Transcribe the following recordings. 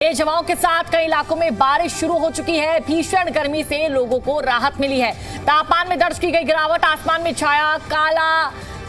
तेज हवाओं के साथ कई इलाकों में बारिश शुरू हो चुकी है। भीषण गर्मी से लोगों को राहत मिली है। तापमान में दर्ज की गई गिरावट। आसमान में छाया काला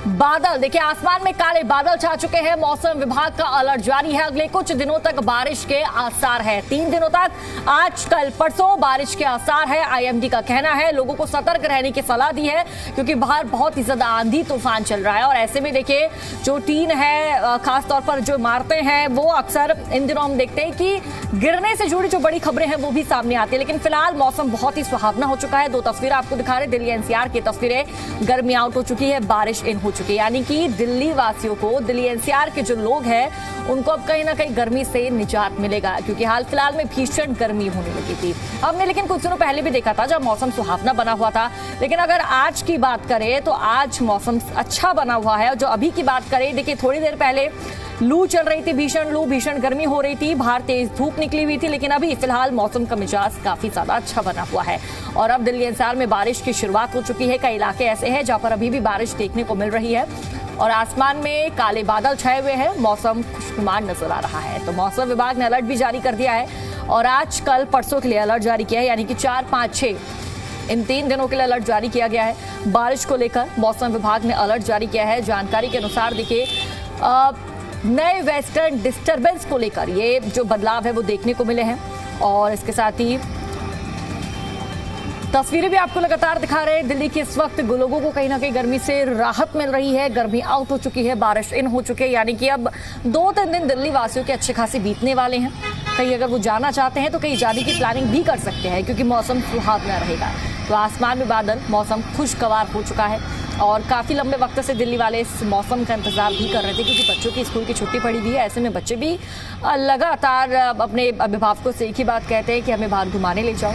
बादल। देखिए, आसमान में काले बादल छा चुके हैं। मौसम विभाग का अलर्ट जारी है। अगले कुछ दिनों तक बारिश के आसार है। 3 दिनों तक, आज कल परसों बारिश के आसार है। आईएमडी का कहना है लोगों को सतर्क रहने की सलाह दी है, क्योंकि बाहर बहुत ही ज्यादा आंधी तूफान चल रहा है। और ऐसे में देखिए, जो टीन है, खासतौर पर जो इमारतें हैं, वो अक्सर इन दिनों हम देखते हैं कि गिरने से जुड़ी जो बड़ी खबरें हैं वो भी सामने आती है। लेकिन फिलहाल मौसम बहुत ही सुहावना हो चुका है। 2 तस्वीरें आपको दिखा रहे, दिल्ली एनसीआर की तस्वीरें। गर्मी आउट हो चुकी है, बारिश इन हो चुकी है। यानी कि दिल्ली वासियों को, दिल्ली एनसीआर के जो लोग हैं, उनको अब कहीं ना कहीं गर्मी से निजात मिलेगा, क्योंकि हाल फिलहाल में भीषण गर्मी होने लगी थी। हमने लेकिन कुछ दिनों पहले भी देखा था जब मौसम सुहावना बना हुआ था। लेकिन अगर आज की बात करें तो आज मौसम अच्छा बना हुआ है। जो अभी की बात करें, देखिए थोड़ी देर पहले लू चल रही थी, भीषण लू, भीषण गर्मी हो रही थी, बाहर तेज धूप निकली हुई थी। लेकिन अभी फिलहाल मौसम का मिजाज काफी ज्यादा अच्छा बना हुआ है। और अब दिल्ली एनसीआर में बारिश की शुरुआत हो चुकी है। कई इलाके ऐसे हैं जहां पर अभी भी बारिश देखने को मिल रही है और आसमान में काले बादल छाए हुए हैं। मौसम खुशनुमा नजर आ रहा है। तो मौसम विभाग ने अलर्ट भी जारी कर दिया है और आज कल परसों के लिए अलर्ट जारी किया है, यानी कि 4, 5, 6 इन 3 दिनों के लिए अलर्ट जारी किया गया है। बारिश को लेकर मौसम विभाग ने अलर्ट जारी किया है। जानकारी के अनुसार देखिए, नए वेस्टर्न डिस्टर्बेंस को लेकर ये जो बदलाव है वो देखने को मिले हैं। और इसके साथ ही तस्वीरें भी आपको लगातार दिखा रहे हैं। दिल्ली के इस वक्त लोगों को कहीं ना कहीं गर्मी से राहत मिल रही है। गर्मी आउट हो चुकी है, बारिश इन हो चुकी है। यानी कि अब 2-3 दिन दिल्ली वासियों के अच्छे खासे बीतने वाले हैं। कहीं अगर वो जाना चाहते हैं तो कहीं जाने की प्लानिंग भी कर सकते हैं, क्योंकि मौसम सुहावना रहेगा। तो आसमान में बादल, मौसम खुशगवार हो चुका है। और काफ़ी लंबे वक्त से दिल्ली वाले इस मौसम का इंतजार भी कर रहे थे, क्योंकि बच्चों की स्कूल की छुट्टी पड़ी हुई है। ऐसे में बच्चे भी लगातार अपने अभिभावकों से एक ही बात कहते हैं कि हमें बाहर घुमाने ले जाओ।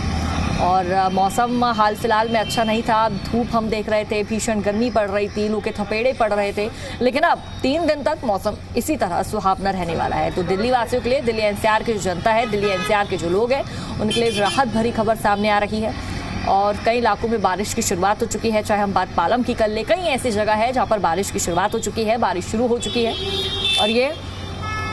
और मौसम हाल फिलहाल में अच्छा नहीं था। धूप हम देख रहे थे, भीषण गर्मी पड़ रही थी, लू के थपेड़े पड़ रहे थे। लेकिन अब 3 दिन तक मौसम इसी तरह सुहावना रहने वाला है। तो दिल्ली वासियों के लिए, दिल्ली एनसीआर की जो जनता है, दिल्ली एनसीआर के जो लोग हैं, उनके लिए राहत भरी खबर सामने आ रही है। और कई इलाकों में बारिश की शुरुआत हो चुकी है। चाहे हम बात पालम की कर ले, कई ऐसी जगह है जहाँ पर बारिश की शुरुआत हो चुकी है, बारिश शुरू हो चुकी है। और ये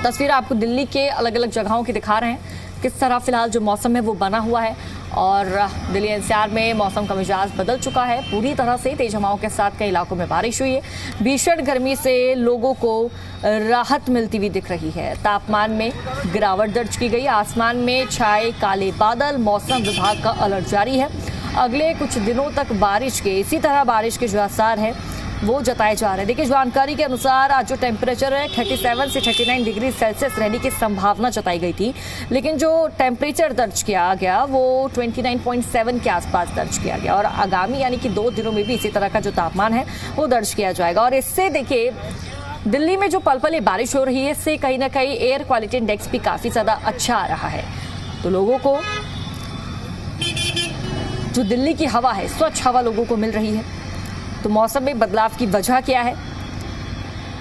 तस्वीर आपको दिल्ली के अलग अलग जगहों की दिखा रहे हैं, किस तरह फिलहाल जो मौसम है वो बना हुआ है। और दिल्ली एनसीआर में मौसम का मिजाज बदल चुका है पूरी तरह से। तेज हवाओं के साथ कई इलाकों में बारिश हुई है। भीषण गर्मी से लोगों को राहत मिलती हुई दिख रही है। तापमान में गिरावट दर्ज की गई। आसमान में छाए काले बादल। मौसम विभाग का अलर्ट जारी है। अगले कुछ दिनों तक बारिश के, इसी तरह बारिश के जो आसार है वो जताए जा रहे हैं। देखिए, जानकारी के अनुसार आज जो टेम्परेचर है 37 से 39 डिग्री सेल्सियस रहने की संभावना जताई गई थी। लेकिन जो टेम्परेचर दर्ज किया गया वो 29.7 के आसपास दर्ज किया गया। और आगामी यानी कि 2 दिनों में भी इसी तरह का जो तापमान है वो दर्ज किया जाएगा। और इससे देखिए, दिल्ली में जो पल-पल बारिश हो रही है, इससे कहीं ना कहीं एयर क्वालिटी इंडेक्स भी काफ़ी ज़्यादा अच्छा आ रहा है। तो लोगों को जो दिल्ली की हवा है, स्वच्छ हवा लोगों को मिल रही है। तो मौसम में बदलाव की वजह क्या है?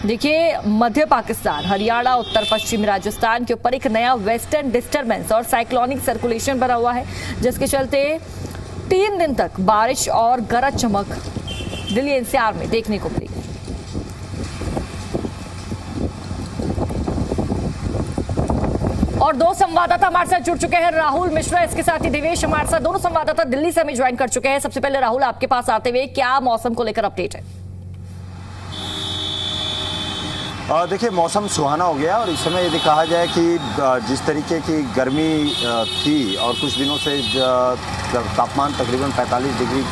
देखिए, मध्य पाकिस्तान, हरियाणा, उत्तर पश्चिमी राजस्थान के ऊपर एक नया वेस्टर्न डिस्टर्बेंस और साइक्लोनिक सर्कुलेशन बना हुआ है, जिसके चलते 3 दिन तक बारिश और गरज चमक दिल्ली एनसीआर में देखने को मिलेगी। और 2 संवाददाता हमारे साथ जुड़ चुके हैं, राहुल मिश्रा, इसके साथ ही दिवेश हमारे साथ। दोनों संवाददाता दिल्ली से हमें ज्वाइन कर चुके हैं। सबसे पहले राहुल, आपके पास आते हुए क्या मौसम को लेकर अपडेट है? देखिए, मौसम सुहाना हो गया और इस समय यदि कहा जाए कि जिस तरीके की गर्मी थी और कुछ दिनों से तापमान तकरीबन 45 डिग्री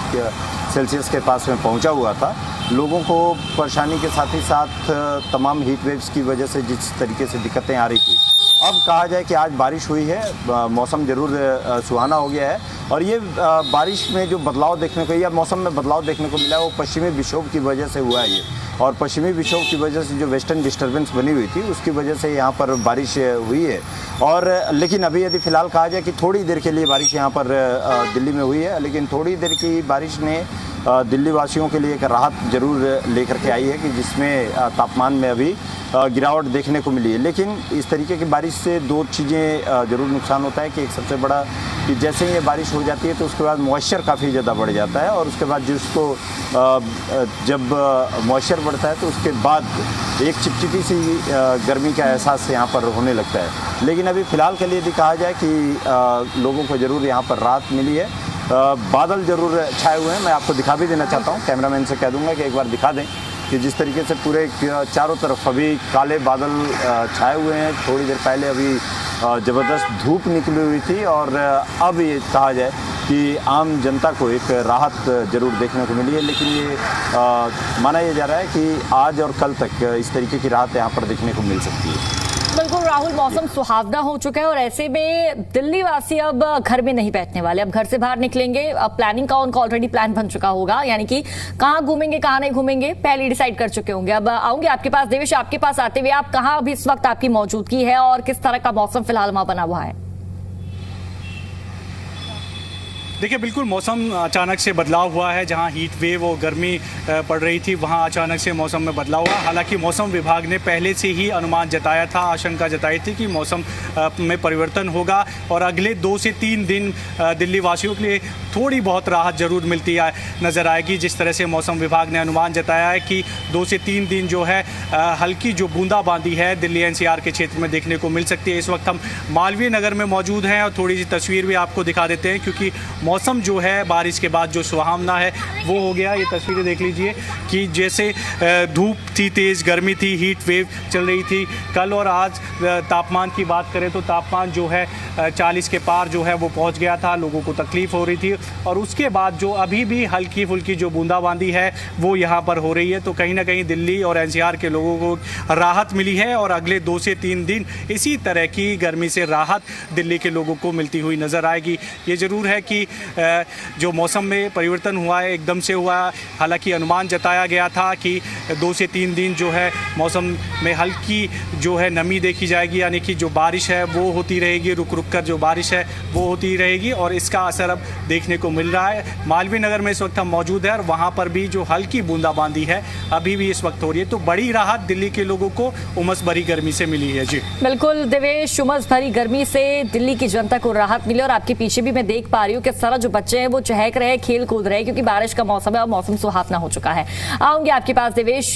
सेल्सियस के पास में पहुंचा हुआ था, लोगों को परेशानी के साथ ही साथ तमाम हीट वेव्स की वजह से जिस तरीके से दिक्कतें आ रही थी, अब कहा जाए कि आज बारिश हुई है, मौसम ज़रूर सुहाना हो गया है। और ये बारिश में जो बदलाव देखने को, या मौसम में बदलाव देखने को मिला है, वो पश्चिमी विक्षोभ की वजह से हुआ है ये। और पश्चिमी विक्षोभ की वजह से जो वेस्टर्न डिस्टर्बेंस बनी हुई थी, उसकी वजह से यहाँ पर बारिश हुई है। और लेकिन अभी यदि फ़िलहाल कहा जाए कि थोड़ी देर के लिए बारिश यहाँ पर दिल्ली में हुई है, लेकिन थोड़ी देर की बारिश ने दिल्ली वासियों के लिए एक राहत जरूर लेकर के आई है कि जिसमें तापमान में अभी गिरावट देखने को मिली है। लेकिन इस तरीके की बारिश से दो चीज़ें ज़रूर नुकसान होता है कि एक सबसे बड़ा कि जैसे ही ये बारिश हो जाती है तो उसके बाद मॉइस्चर काफ़ी ज़्यादा बढ़ जाता है, और उसके बाद जिसको जब मॉइस्चर बढ़ता है तो उसके बाद एक चिपचिपी सी गर्मी का एहसास यहाँ पर होने लगता है। लेकिन अभी फ़िलहाल के लिए यदि कहा जाए कि लोगों को ज़रूर यहाँ पर राहत मिली है। बादल ज़रूर छाए हुए हैं, मैं आपको दिखा भी देना चाहता हूँ, कैमरामैन से कह दूँगा कि एक बार दिखा दें कि जिस तरीके से पूरे चारों तरफ अभी काले बादल छाए हुए हैं। थोड़ी देर पहले अभी ज़बरदस्त धूप निकली हुई थी, और अब ये कहा जाए कि आम जनता को एक राहत ज़रूर देखने को मिली है। लेकिन ये माना यह जा रहा है कि आज और कल तक इस तरीके की राहत यहाँ पर देखने को मिल सकती है। बिल्कुल राहुल, मौसम सुहावना हो चुका है और ऐसे में दिल्ली वासी अब घर में नहीं बैठने वाले, अब घर से बाहर निकलेंगे। अब प्लानिंग का उनका ऑलरेडी प्लान बन चुका होगा, यानी कि कहाँ घूमेंगे कहाँ नहीं घूमेंगे पहले डिसाइड कर चुके होंगे। अब आऊंगे आपके पास देवेश, आपके पास आते हुए आप कहाँ अभी इस वक्त आपकी मौजूदगी है और किस तरह का मौसम फिलहाल वहां बना हुआ है? देखिए, बिल्कुल मौसम अचानक से बदलाव हुआ है। जहां हीट वेव और गर्मी पड़ रही थी वहां अचानक से मौसम में बदलाव हुआ। हालांकि मौसम विभाग ने पहले से ही अनुमान जताया था, आशंका जताई थी कि मौसम में परिवर्तन होगा और अगले 2 से 3 दिन दिल्ली वासियों के लिए थोड़ी बहुत राहत जरूर मिलती नज़र आएगी। जिस तरह से मौसम विभाग ने अनुमान जताया है कि 2 से 3 दिन जो है हल्की जो बूंदाबांदी है दिल्ली एनसीआर के क्षेत्र में देखने को मिल सकती है। इस वक्त हम मालवीय नगर में मौजूद हैं और थोड़ी सी तस्वीर भी आपको दिखा देते हैं, क्योंकि मौसम जो है बारिश के बाद जो सुहावना है वो हो गया। ये तस्वीरें देख लीजिए कि जैसे धूप थी, तेज़ गर्मी थी, हीट वेव चल रही थी। कल और आज तापमान की बात करें तो तापमान जो है 40 के पार जो है वो पहुंच गया था, लोगों को तकलीफ हो रही थी। और उसके बाद जो अभी भी हल्की फुल्की जो बूंदाबांदी है वो यहाँ पर हो रही है। तो कहीं ना कहीं दिल्ली और एनसीआर के लोगों को राहत मिली है और अगले 2 से 3 दिन इसी तरह की गर्मी से राहत दिल्ली के लोगों को मिलती हुई नज़र आएगी। ये ज़रूर है कि जो मौसम में परिवर्तन हुआ है एकदम से हुआ। हालांकि अनुमान जताया गया था कि 2 से 3 दिन जो है मौसम में हल्की जो है नमी देखी जाएगी, यानी कि जो बारिश है वो होती रहेगी, रुक रुक कर जो बारिश है वो होती रहेगी। और इसका असर अब देखने को मिल रहा है। मालवीय नगर में इस वक्त हम मौजूद हैं और वहाँ पर भी जो हल्की बूंदाबांदी है अभी भी इस वक्त हो रही है। तो बड़ी राहत दिल्ली के लोगों को उमस भरी गर्मी से मिली है। जी बिल्कुल देवेश, उमस भरी गर्मी से दिल्ली की जनता को राहत मिली और आपके पीछे भी मैं देख पा रही हूँ कि सारा जो बच्चे हैं वो चहक रहे हैं, खेल कूद रहे हैं, क्योंकि बारिश का मौसम है और मौसम सुहावना हो चुका है। आऊंगी आपके पास देवेश।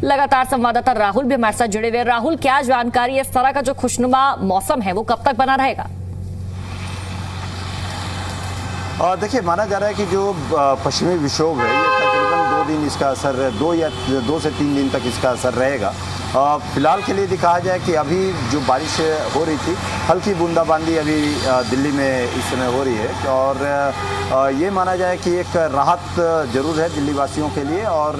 लगातार संवाददाता राहुल भी हमारे साथ जुड़े हुए। राहुल, क्या जानकारी है, इस तरह का जो खुशनुमा मौसम है वो कब तक बना रहेगा? देखिए, माना जा रहा है कि जो पश्चिमी विक्षोभ है ये तकरीबन 2 दिन इसका असर, 2 से 3 दिन तक इसका असर रहेगा। फिलहाल के लिए यदि कहा जाए कि अभी जो बारिश हो रही थी, हल्की बूंदाबांदी अभी दिल्ली में इस समय हो रही है, और ये माना जाए कि एक राहत ज़रूर है दिल्ली वासियों के लिए। और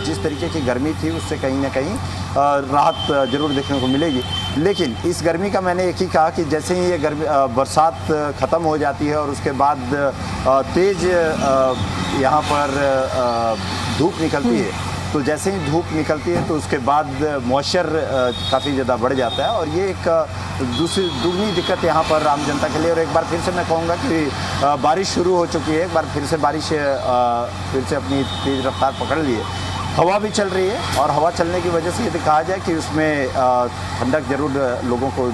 जिस तरीके की गर्मी थी उससे कहीं ना कहीं राहत जरूर देखने को मिलेगी। लेकिन इस गर्मी का मैंने एक ही कहा कि जैसे ही ये गर्मी बरसात ख़त्म हो जाती है और उसके बाद तेज़ यहाँ पर धूप निकलती है, तो जैसे ही धूप निकलती है तो उसके बाद मॉइस्चर काफ़ी ज़्यादा बढ़ जाता है, और ये एक दुगनी दिक्कत यहाँ पर आम जनता के लिए। और एक बार फिर से मैं कहूँगा कि बारिश शुरू हो चुकी है, एक बार फिर से बारिश फिर से अपनी तेज़ रफ्तार पकड़ ली है। हवा भी चल रही है और हवा चलने की वजह से यदि कहा जाए कि उसमें ठंडक जरूर लोगों को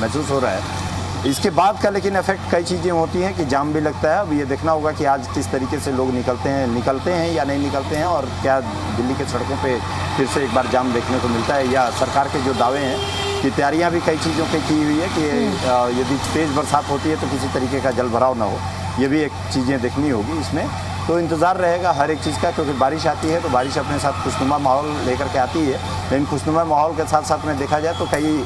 महसूस हो रहा है। इसके बाद का लेकिन इफेक्ट कई चीज़ें होती हैं कि जाम भी लगता है। अब ये देखना होगा कि आज किस तरीके से लोग निकलते हैं या नहीं निकलते हैं, और क्या दिल्ली के सड़कों पे फिर से एक बार जाम देखने को मिलता है, या सरकार के जो दावे हैं कि तैयारियां भी कई चीज़ों पे की हुई है कि यदि तेज़ बरसात होती है तो किसी तरीके का जल भराव ना हो। ये भी एक चीज़ें देखनी होगी इसमें। तो इंतज़ार रहेगा हर एक चीज़ का, क्योंकि बारिश आती है तो बारिश अपने साथ खुशनुमा माहौल लेकर के आती है, लेकिन खुशनुमा माहौल के साथ साथ में देखा जाए तो कई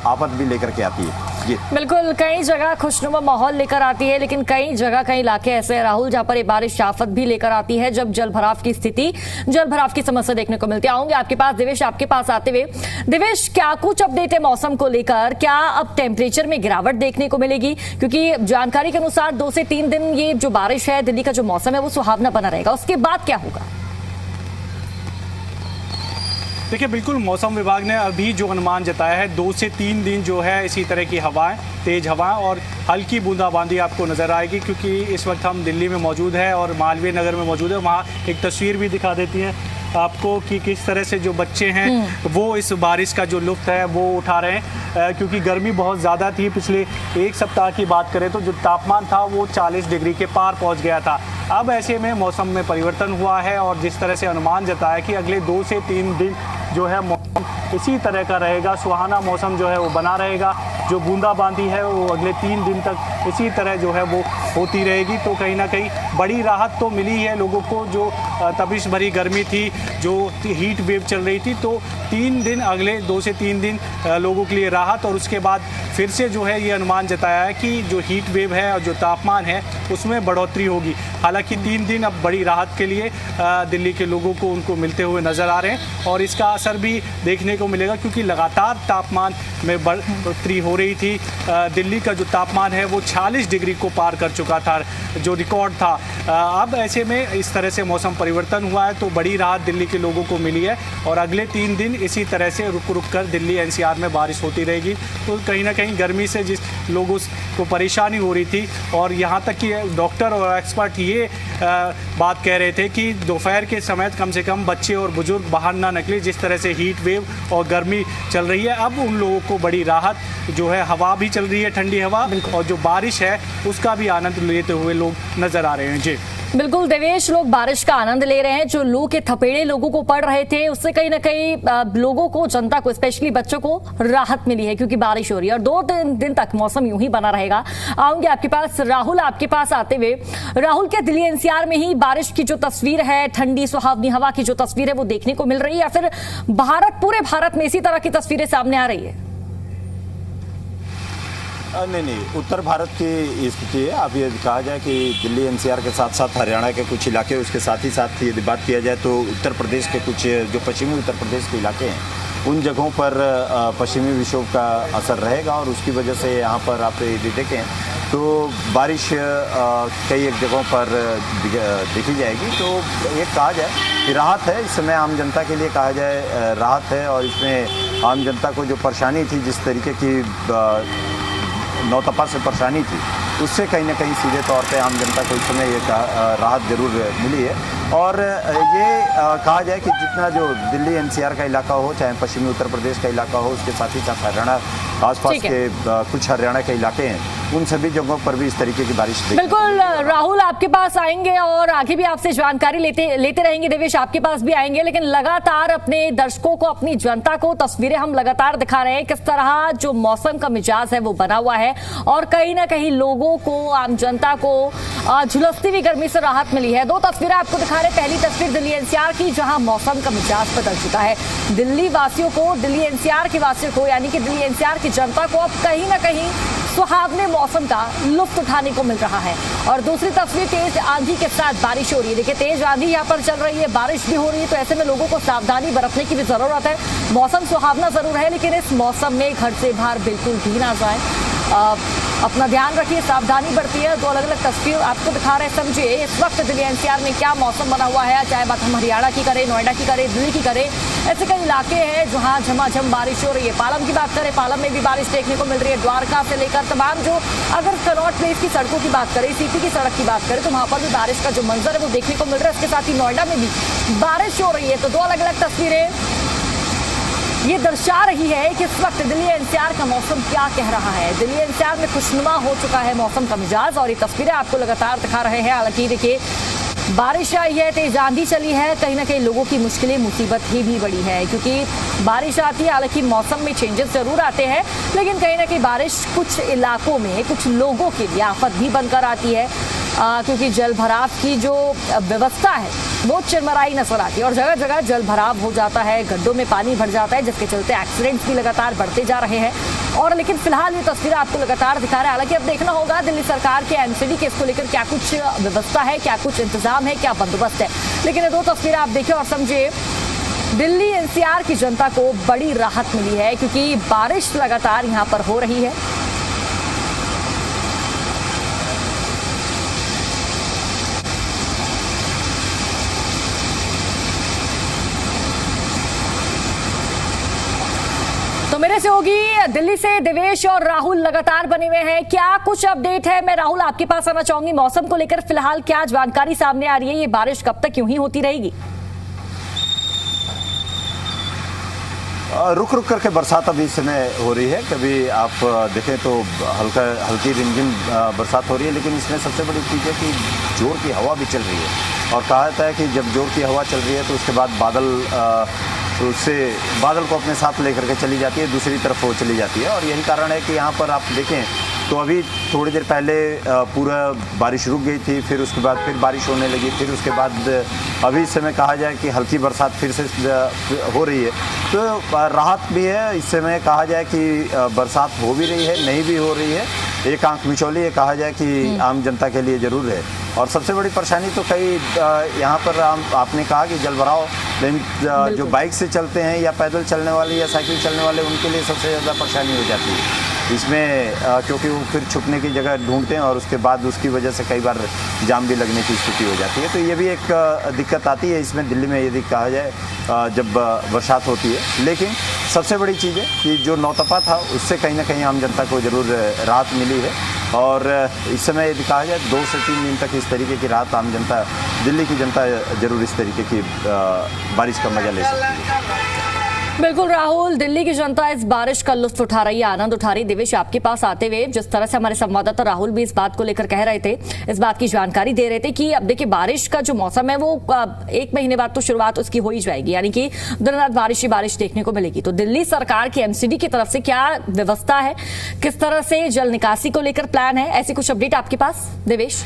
आफत भी लेकर के आती है। जी बिल्कुल, कई जगह खुशनुमा माहौल लेकर आती है, लेकिन कई जगह कई इलाके ऐसे हैं राहुल जहां पर ये बारिश आफत भी लेकर आती है, जब जल भराव की समस्या देखने को मिलती है। आऊंगे आपके पास देवेश, आपके पास आते हुए देवेश, क्या कुछ अपडेट है मौसम को लेकर? क्या अब टेम्परेचर में गिरावट देखने को मिलेगी? क्योंकि जानकारी के अनुसार 2 से 3 दिन ये जो बारिश है, दिल्ली का जो मौसम है वो सुहावना बना रहेगा, उसके बाद क्या होगा? देखिए बिल्कुल मौसम विभाग ने अभी जो अनुमान जताया है 2 से 3 दिन जो है इसी तरह की हवाएं, तेज हवाएं और हल्की बूंदाबांदी आपको नज़र आएगी, क्योंकि इस वक्त हम दिल्ली में मौजूद है और मालवीय नगर में मौजूद है। वहाँ एक तस्वीर भी दिखा देती है आपको कि किस तरह से जो बच्चे हैं वो इस बारिश का जो लुत्फ़ है वो उठा रहे हैं, क्योंकि गर्मी बहुत ज़्यादा थी। पिछले एक सप्ताह की बात करें तो जो तापमान था वो 40 डिग्री के पार पहुंच गया था। अब ऐसे में मौसम में परिवर्तन हुआ है और जिस तरह से अनुमान जताया कि अगले 2 से 3 दिन जो है मौसम इसी तरह का रहेगा, सुहाना मौसम जो है वो बना रहेगा। जो बूंदाबांदी है वो अगले 3 दिन तक इसी तरह जो है वो होती रहेगी। तो कहीं ना कहीं बड़ी राहत तो मिली है लोगों को, जो तपिश भरी गर्मी थी, जो हीट वेव चल रही थी। तो 3 दिन, अगले 2 से 3 दिन लोगों के लिए राहत, और उसके बाद फिर से जो है ये अनुमान जताया है कि जो हीट वेव है और जो तापमान है उसमें बढ़ोतरी होगी। हालांकि 3 दिन अब बड़ी राहत के लिए दिल्ली के लोगों को उनको मिलते हुए नज़र आ रहे हैं और इसका असर भी देखने को मिलेगा, क्योंकि लगातार तापमान में बढ़ोतरी हो रही थी। दिल्ली का जो तापमान है वो 46 डिग्री को पार कर चुका था, जो रिकॉर्ड था। अब ऐसे में इस तरह से मौसम परिवर्तन हुआ है तो बड़ी राहत दिल्ली के लोगों को मिली है और अगले 3 दिन इसी तरह से रुक रुक कर दिल्ली एनसीआर में बारिश होती रहेगी। तो कहीं ना कहीं गर्मी से जिस लोगों को परेशानी हो रही थी, और यहाँ तक कि डॉक्टर और एक्सपर्ट ये बात कह रहे थे कि दोपहर के समय कम से कम बच्चे और बुजुर्ग बाहर ना निकले, जिस तरह से हीट वेव और गर्मी चल रही है। अब उन लोगों को बड़ी राहत जो है, हवा भी चल रही है, ठंडी हवा, और जो बारिश है उसका भी आनंद लेते हुए लोग नजर आ रहे हैं। जी बिल्कुल देवेश, लोग बारिश का आनंद ले रहे हैं। जो लू के थपेड़े लोगों को पड़ रहे थे उससे कहीं ना कहीं लोगों को, जनता को, स्पेशली बच्चों को राहत मिली है, क्योंकि बारिश हो रही है और 2 दिन तक मौसम यूं ही बना रहेगा। आऊंगे आपके पास राहुल, आपके पास आते हुए राहुल, क्या दिल्ली एनसीआर में ही बारिश की जो तस्वीर है, ठंडी सुहावनी हवा की जो तस्वीर है वो देखने को मिल रही है, या फिर पूरे भारत में इसी तरह की तस्वीरें सामने आ रही है? नहीं, उत्तर भारत की स्थिति है। अब ये कहा जाए कि दिल्ली एनसीआर के साथ साथ हरियाणा के कुछ इलाके, उसके साथ ही साथ यदि बात किया जाए तो उत्तर प्रदेश के कुछ जो पश्चिमी उत्तर प्रदेश के इलाके हैं उन जगहों पर पश्चिमी विक्षोभ का असर रहेगा और उसकी वजह से यहाँ पर आप यदि देखें तो बारिश कई एक जगहों पर देखी जाएगी। तो ये कहा जाए कि राहत है इस समय आम जनता के लिए, कहा जाए राहत है। और इसमें आम जनता को जो परेशानी थी, जिस तरीके की नौतपा से परेशानी थी, उससे कहीं ना कहीं सीधे तौर पे आम जनता को इस समय ये राहत जरूर मिली है। और ये कहा जाए कि जितना जो दिल्ली एनसीआर का इलाका हो, चाहे पश्चिमी उत्तर प्रदेश का इलाका हो, उसके साथ ही साथ हरियाणा, आसपास के कुछ हरियाणा के इलाके हैं, उन सभी जगहों पर भी इस तरीके की बारिश। बिल्कुल राहुल, आपके पास आएंगे और आगे भी आपसे जानकारी लेते रहेंगे। देवेश, आपके पास भी आएंगे, लेकिन लगातार अपने दर्शकों को, अपनी जनता को तस्वीरें हम लगातार दिखा रहे हैं किस तरह जो मौसम का मिजाज है वो बना हुआ है और कहीं ना कहीं लोगों को, आम जनता को झुलसती हुई गर्मी से राहत मिली है। 2 तस्वीरें आपको दिखा रहे हैं। पहली तस्वीर दिल्ली एनसीआर की, जहां मौसम का मिजाज बदल चुका है। दिल्ली वासियों को, दिल्ली एनसीआर के वासियों को, यानी कि दिल्ली एनसीआर की जनता को अब कहीं ना कहीं सुहावने मौसम का लुत्फ उठाने को मिल रहा है। और दूसरी तस्वीर तेज आंधी के साथ बारिश हो रही है। देखिए, तेज आंधी यहाँ पर चल रही है, बारिश भी हो रही है, तो ऐसे में लोगों को सावधानी बरतने की भी जरूरत है। मौसम सुहावना जरूर है, लेकिन इस मौसम में घर से बाहर बिल्कुल भी ना जाए। अपना ध्यान रखिए, सावधानी बरतिए। 2 अलग अलग तस्वीर आपको दिखा रहे हैं, समझिए इस वक्त दिल्ली एनसीआर में क्या मौसम बना हुआ है। चाहे बात हम हरियाणा की करें, नोएडा की करें, दिल्ली की करें, ऐसे कई इलाके हैं जहां झमाझम बारिश हो रही है। पालम की बात करें, पालम में भी बारिश देखने को मिल रही है। द्वारका से लेकर तमाम जो, अगर कनॉट प्लेस की सड़कों की बात करें, सीपी की सड़क की बात करें, तो वहां पर भी बारिश का जो मंजर है वो देखने को मिल रहा है। इसके साथ ही नोएडा में भी बारिश हो रही है। तो 2 अलग अलग तस्वीरें ये दर्शा रही है कि इस वक्त दिल्ली एनसीआर का मौसम क्या कह रहा है। दिल्ली एनसीआर में खुशनुमा हो चुका है मौसम का मिजाज और ये तस्वीरें आपको लगातार दिखा रहे हैं। हालांकि देखिए, बारिश आई है, तेज आंधी चली है, कहीं ना कहीं लोगों की मुश्किलें, मुसीबत ही भी बड़ी है, क्योंकि बारिश आती है। हालांकि मौसम में चेंजेस जरूर आते हैं, लेकिन कहीं ना कहीं बारिश कुछ इलाकों में कुछ लोगों के लिए आफत भी बनकर आती है, क्योंकि जल भराव की जो व्यवस्था है वो चिरमराई नजर आती है और जगह जगह जल भराव हो जाता है, गड्ढों में पानी भर जाता है, जिसके चलते एक्सीडेंट्स भी लगातार बढ़ते जा रहे हैं। और लेकिन फिलहाल ये तस्वीर आपको लगातार दिखा रहा है। हालांकि अब देखना होगा दिल्ली सरकार के एमसीडी के इसको लेकर क्या कुछ व्यवस्था है, क्या कुछ इंतजाम है, क्या बंदोबस्त है। लेकिन ये 2 तस्वीरें आप देखिए और समझिए, दिल्ली एनसीआर की जनता को बड़ी राहत मिली है, क्योंकि बारिश लगातार यहाँ पर हो रही है। मेरे से होगी दिल्ली से देवेश और राहुल लगातार बने हुए हैं। क्या कुछ अपडेट है? मैं राहुल आपके पास आना चाहूंगी। मौसम को लेकर फिलहाल क्या जानकारी सामने आ रही है? ये बारिश कब तक यूं ही होती रहेगी? रुक रुक करके बरसात अभी इस समय हो रही है। कभी आप देखें तो हल्की रिमझिम बरसात हो रही है, लेकिन इसमें सबसे बड़ी चीज़ है कि जोर की हवा भी चल रही है। और कहा जाता है कि जब जोर की हवा चल रही है तो उसके बाद बादल को अपने साथ लेकर के चली जाती है, दूसरी तरफ वो चली जाती है। और यही कारण है कि यहाँ पर आप देखें तो अभी थोड़ी देर पहले पूरा बारिश रुक गई थी, फिर उसके बाद फिर बारिश होने लगी, फिर उसके बाद अभी इस समय कहा जाए कि हल्की बरसात फिर से हो रही है। तो राहत भी है। इस समय कहा जाए कि बरसात हो भी रही है, नहीं भी हो रही है। एक आंख मिचौली है, कहा जाए कि आम जनता के लिए ज़रूर है। और सबसे बड़ी परेशानी तो कई यहाँ पर आपने कहा कि जलभराव, जो बाइक से चलते हैं या पैदल चलने वाले या साइकिल चलने वाले, उनके लिए सबसे ज़्यादा परेशानी हो जाती है इसमें, क्योंकि वो फिर छुपने की जगह ढूंढते हैं और उसके बाद उसकी वजह से कई बार जाम भी लगने की स्थिति हो जाती है। तो ये भी एक दिक्कत आती है इसमें दिल्ली में, यदि कहा जाए जब बरसात होती है। लेकिन सबसे बड़ी चीज़ है कि जो नौतपा था उससे कहीं ना कहीं आम जनता को ज़रूर राहत मिली है। और इस समय यदि कहा जाए 2 से 3 दिन तक इस तरीके की राहत आम जनता, दिल्ली की जनता ज़रूर इस तरीके की बारिश का मजा ले सकती है। बिल्कुल राहुल, दिल्ली की जनता इस बारिश का लुत्फ उठा रही है, आनंद उठा रही है। देवेश, आपके पास आते हुए जिस तरह से हमारे संवाददाता राहुल भी इस बात को लेकर कह रहे थे, इस बात की जानकारी दे रहे थे कि अब देखिए बारिश का जो मौसम है वो 1 महीने बाद तो शुरुआत उसकी हो ही जाएगी, यानी कि दिन रात बारिश ही बारिश देखने को मिलेगी। तो दिल्ली सरकार की एमसीडी की तरफ से क्या व्यवस्था है, किस तरह से जल निकासी को लेकर प्लान है, ऐसी कुछ अपडेट आपके पास देवेश?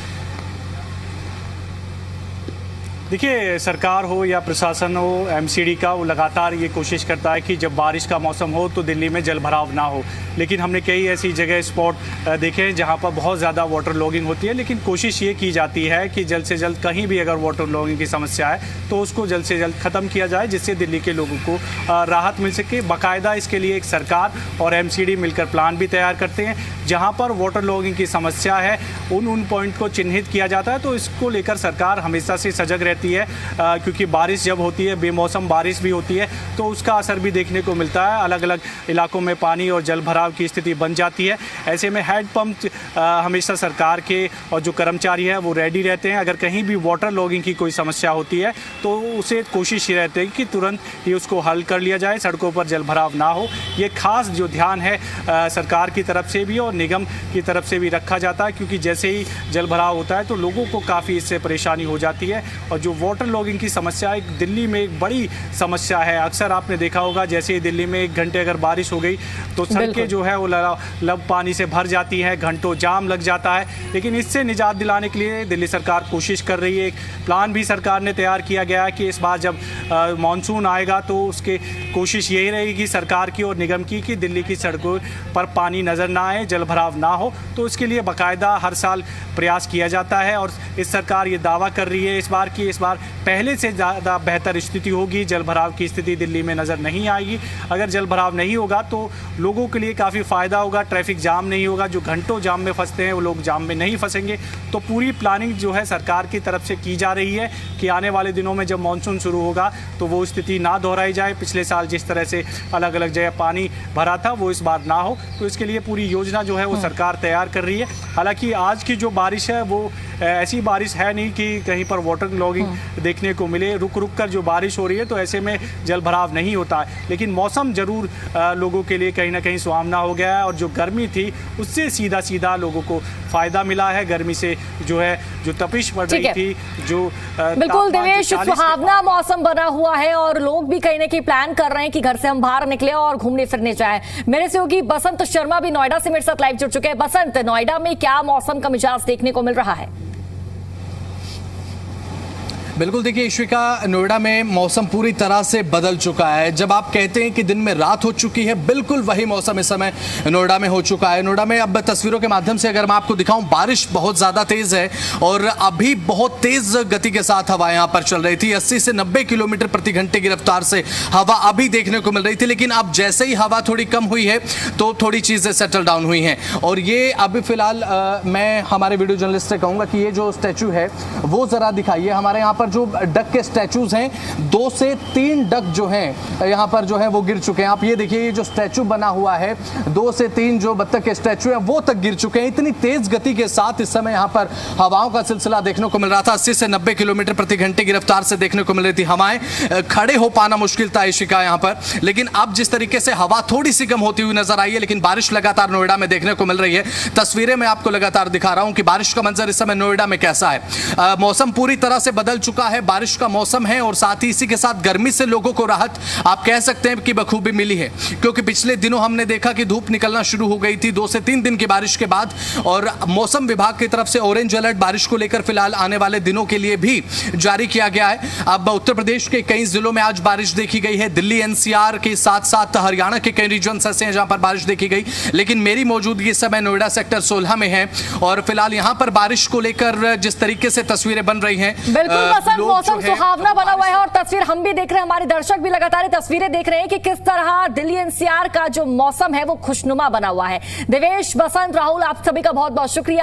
देखिए, सरकार हो या प्रशासन हो, एमसीडी का, वो लगातार ये कोशिश करता है कि जब बारिश का मौसम हो तो दिल्ली में जल भराव ना हो। लेकिन हमने कई ऐसी जगह स्पॉट देखे हैं जहाँ पर बहुत ज़्यादा वाटर लॉगिंग होती है। लेकिन कोशिश ये की जाती है कि जल्द से जल्द कहीं भी अगर वाटर लॉगिंग की समस्या है तो उसको जल्द से जल्द ख़त्म किया जाए, जिससे दिल्ली के लोगों को राहत मिल सके। बाकायदा इसके लिए एक सरकार और एमसीडी मिलकर प्लान भी तैयार करते हैं। जहाँ पर वाटर लॉगिंग की समस्या है उन पॉइंट को चिन्हित किया जाता है। तो इसको लेकर सरकार हमेशा से सजग रहती है, क्योंकि बारिश जब होती है, बेमौसम बारिश भी होती है, तो उसका असर भी देखने को मिलता है। अलग अलग इलाकों में पानी और जल भराव की स्थिति बन जाती है। ऐसे में हेड पंप हमेशा सरकार के और जो कर्मचारी है वो रेडी रहते हैं। अगर कहीं भी वाटर लॉगिंग की कोई समस्या होती है तो उसे कोशिश ये रहती है कि तुरंत ही उसको हल कर लिया जाए, सड़कों पर जल भराव ना हो। ये खास जो ध्यान है सरकार की तरफ से भी और निगम की तरफ से भी रखा जाता है, क्योंकि जैसे ही जल भराव होता है तो लोगों को काफ़ी इससे परेशानी हो जाती है। और जो वाटर लॉगिंग की समस्या एक दिल्ली में एक बड़ी समस्या है। अक्सर आपने देखा होगा, जैसे ही दिल्ली में 1 घंटे अगर बारिश हो गई तो सड़कें जो है वो लब पानी से भर जाती हैं, घंटों जाम लग जाता है। लेकिन इससे निजात दिलाने के लिए दिल्ली सरकार कोशिश कर रही है। एक प्लान भी सरकार ने तैयार किया गया है कि इस बार जब मानसून आएगा तो उसके कोशिश यही रहेगी सरकार की और निगम की कि दिल्ली की सड़कों पर पानी नज़र ना आए, जल भराव ना हो। तो इसके लिए बाकायदा हर साल प्रयास किया जाता है। और इस सरकार ये दावा कर रही है इस बार पहले से ज़्यादा बेहतर स्थिति होगी, जल भराव की स्थिति दिल्ली में नज़र नहीं आएगी। अगर जल भराव नहीं होगा तो लोगों के लिए काफ़ी फ़ायदा होगा, ट्रैफिक जाम नहीं होगा। जो घंटों जाम में फंसते हैं वो लोग जाम में नहीं फंसेंगे। तो पूरी प्लानिंग जो है सरकार की तरफ से की जा रही है कि आने वाले दिनों में जब मानसून शुरू होगा तो वो स्थिति ना दोहराई जाए। पिछले साल जिस तरह से अलग अलग जगह पानी भरा था वो इस बार ना हो। तो इसके लिए पूरी योजना जो है वो सरकार तैयार कर रही है। हालांकि आज की जो बारिश है वो ऐसी बारिश है नहीं कि कहीं पर वाटर लॉगिंग देखने को मिले। रुक रुक कर जो बारिश हो रही है तो ऐसे में जल भराव नहीं होता है। लेकिन मौसम ज़रूर लोगों के लिए कहीं ना कहीं सुहावना हो गया है। और जो गर्मी थी उससे सीधा लोगों को फ़ायदा मिला है। गर्मी से जो तपिश बढ़ रही थी, जो बिल्कुल देवेश, सुहावना मौसम बना हुआ है और लोग भी कहीं ना कहीं प्लान कर रहे हैं कि घर से हम बाहर निकले और घूमने फिरने जाएं। मेरे से होगी बसंत शर्मा भी नोएडा से मेरे साथ लाइव जुड़ चुके हैं। बसंत, नोएडा में क्या मौसम का मिजाज देखने को मिल रहा है? बिल्कुल, देखिए इशिका, नोएडा में मौसम पूरी तरह से बदल चुका है। जब आप कहते हैं कि दिन में रात हो चुकी है, बिल्कुल वही मौसम इस समय नोएडा में हो चुका है। नोएडा में अब तस्वीरों के माध्यम से अगर मैं आपको दिखाऊं, बारिश बहुत ज़्यादा तेज़ है और अभी बहुत तेज़ गति के साथ हवा यहाँ पर चल रही थी। 80 से 90 किलोमीटर प्रति घंटे की रफ्तार से हवा अभी देखने को मिल रही थी। लेकिन अब जैसे ही हवा थोड़ी कम हुई है तो थोड़ी चीज़ें सेटल डाउन हुई हैं। और ये अभी फिलहाल मैं हमारे वीडियो जर्नलिस्ट से कहूँगा कि ये जो स्टैचू है वो ज़रा दिखाइए। हमारे यहाँ पर पर जो डक के स्टैचूज हैं 2 से 3 डक जो हैं यहाँ पर जो है वो गिर चुके हैं। आप ये देखिए, ये जो स्टैचू बना हुआ है 2 से 3 जो बत्तख के स्टैचू है वो तक गिर चुके हैं। इतनी तेज गति के साथ इस समय यहाँ पर हवाओं का सिलसिला देखने को मिल रहा था। 80 से 90 किलोमीटर प्रति घंटे की रफ्तार से देखने को मिल रही थी हवाएं। खड़े हो पाना मुश्किल था इशिका यहाँ पर, लेकिन अब जिस तरीके से हवा थोड़ी सी कम होती हुई नजर आई है, लेकिन बारिश लगातार नोएडा में देखने को मिल रही है। तस्वीरें मैं आपको लगातार दिखा रहा हूं कि बारिश का मंजर इस समय नोएडा में कैसा है। मौसम पूरी तरह से बदल चुका है, बारिश का मौसम है और साथ ही इसी के साथ गर्मी से लोगों को राहत आप कह सकते हैं कि बखूबी मिली है, क्योंकि पिछले दिनों हमने देखा कि धूप निकलना शुरू हो गई थी 2 से 3 दिन की बारिश के बाद, और मौसम विभाग की तरफ से ऑरेंज अलर्ट बारिश को लेकर फिलहाल आने वाले दिनों के लिए भी जारी किया गया है। अब उत्तर प्रदेश के कई जिलों में आज बारिश देखी गई है, दिल्ली एनसीआर के साथ साथ हरियाणा के कई रीजन ऐसे हैं जहां पर बारिश देखी गई, लेकिन मेरी मौजूदगी इस समय नोएडा सेक्टर 16 में है और फिलहाल यहां पर बारिश को लेकर जिस तरीके से तस्वीरें बन रही हैं, बिल्कुल पसंद मौसम सुहावना बना हुआ है और तस्वीर हम भी देख रहे हैं, हमारे दर्शक भी लगातार तस्वीरें देख रहे हैं कि किस तरह दिल्ली एनसीआर का जो मौसम है वो खुशनुमा बना हुआ है। देवेश, बसंत, राहुल, आप सभी का बहुत बहुत शुक्रिया।